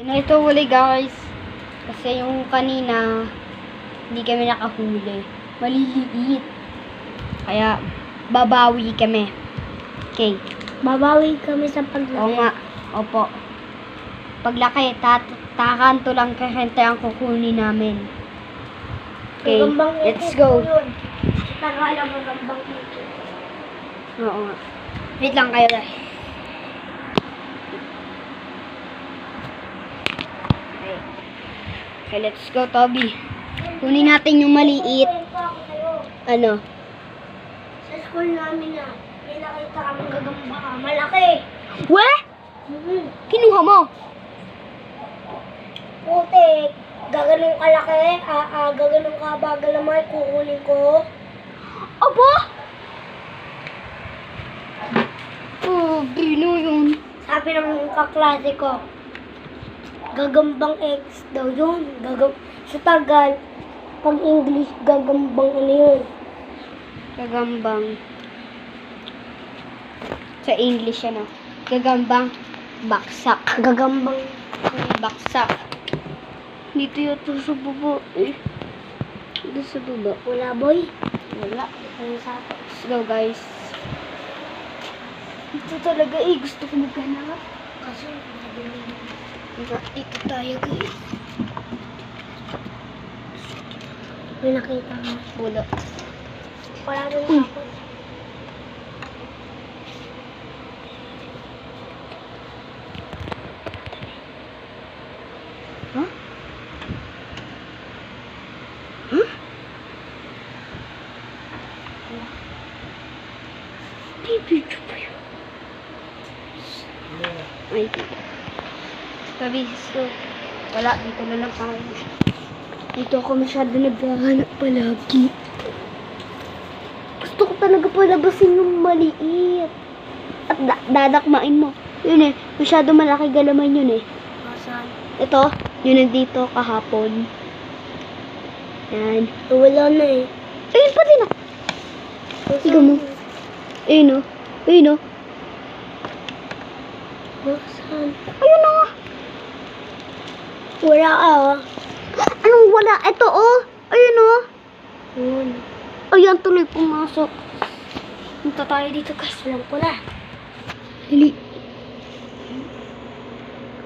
Na ito huli guys. Kasi yung kanina, hindi kami nakahuli. Maliliit. Kaya, babawi kami. Okay. Babawi kami sa paglaki. Oo nga. Opo. Paglaki, takanto lang kahente ang kukunin namin. Okay, let's go. Tagalang magambang ito. Oo nga. Wait lang kayo guys. Okay, let's go, Toby. Kunin natin yung maliit. Ano? Sa school namin na, may nakita kami gagamba. Malaki. Weh? Kinuha mo? Putik. Gaganong kalaki. Gaganong kabagal naman. Kukunin ko. Aba? Oh, bino yun. Sabi ng kaklase ko, gagambang X daw yun. Sa Tagal, pag English, gagambang ano yun. Gagambang. Sa English, ano? Gagambang baksak. Gagambang. Baksak. Dito yata sa baba eh. Dito sa baba. Wala boy. Wala. Ano sa ato? Let's go guys. Ito talaga eh. Gusto ko maghanap. Kasi, Dito tayo guys. may nakita mo. Wala. Wala rin ako. Huh? Huh? Bibidyo pa yun. Ay. Tabi, so, wala. Dito na lang tayo. Dito ako masyado naghahanap palagi. Gusto ko talaga palabasin yung maliit. At dadakmain mo. Yun eh. Masyado malaki galaman yun eh. Masan? Ito, yun nandito kahapon. Yan. Wala na eh. Ayun pa din ako. Tiga mo. Ayun o. Ayun o. Masan? Ayun na nga. Wala ah. Anong wala? Ito oh. Ayun o. Yun. Ayan, tuloy pumasok. Punta tayo dito guys. Walang pula. Dili.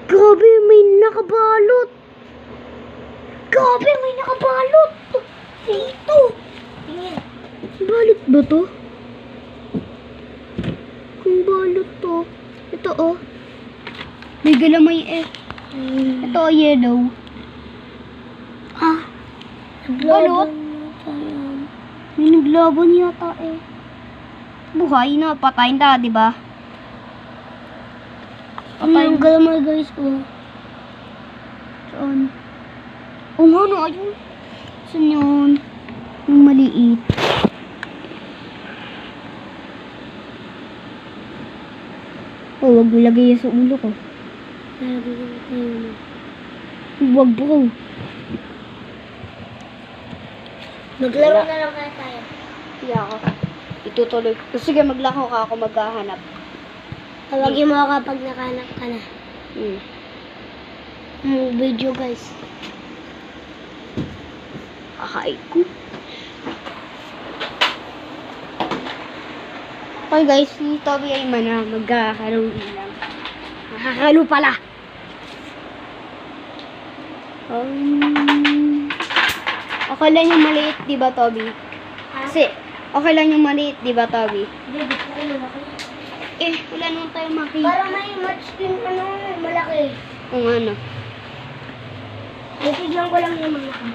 Grabe, may nakabalot. Grabe, may nakabalot. Dito. Tingin. Balot ba to? Kung balot to. Ito oh. May galamay eh. Ito oh, yellow. Ah. Balot? May naglaban yata eh. Buhay na, patay na, di ba? Patay yung galamay guys oh. Saan? Oh nga no, ayun. Saan yun? Yung maliit. Oh, wag mo lagay yan sa ulo ko. Wag bro. Maglaro na lang kaya tayo. Hindi ako. Itutuloy. Sige, maglako ka ako maghahanap. Tawagin mo ako kapag nakahanap ka na. Video guys. Kakain ko. Okay guys, si Toby ay mana magkakaroon lang. Nakakalo pala. Okay lang yung maliit, di ba Toby? Kasi, okay lang yung maliit, di ba Toby? Hindi, gusto ko malaki. Eh, wala naman tayo makita. Para may match din ano, malaki. Kung ano. Titignan ko lang yung malaki.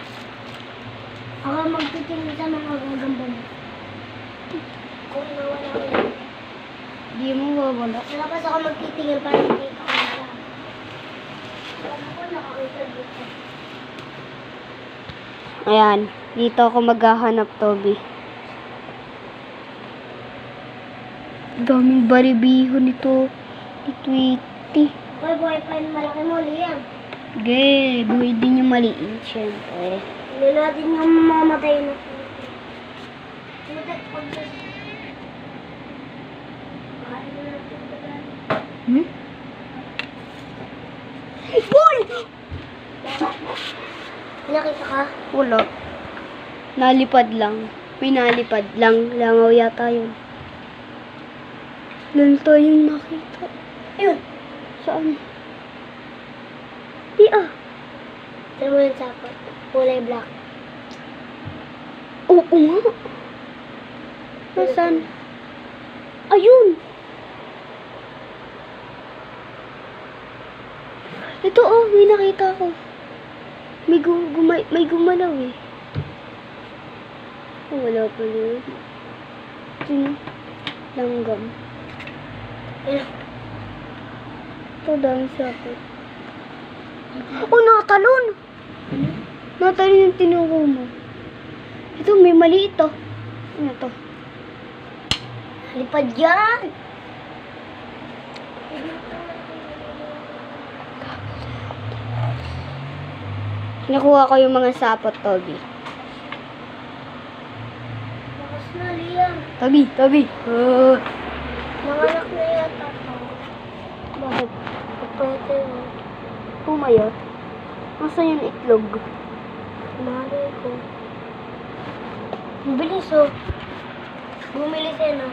Ako magtitingin sa mga gagamba mo. Kung nawala ko yun. Di mo wawala. Malakas ako magtitingin para makita ko siya. Alam ko, nakakita dito. Ayan, dito ako maghahanap, Toby. Daming baribiho nito. Itwiti. Hoy, buhay pa yung malaki mo, Liam. Gay, buhay din yung maliit, syempre. Hindi natin yung mamamatay na. Hmm? Boy! Nakita ka? Wala. Nalipad lang. May nalipad lang. Langaw yata yun. Lang tayong nakita. Ayun. Saan? Di ah. Tara mo yung sapot. Kulay black. Oo nga. Nasaan? Ayun! Ito oh, may nakita ko. May gumalaw eh. Oh, wala pala yun. Sino? Langgam. Ayun. Ito, dami sapot. Oh, nakatalon! Nakatalon yung tinuro mo. Ito, may maliit oh. Ano to? Lipad yan! Nakuha ko yung mga sapot, Toby. Lakas na, Liam. Toby! Nanganak na yata to. Bakit? Pwede yun. Pumayot? Nasaan yung itlog? Malay ko. Bilis oh. Bumili siya no.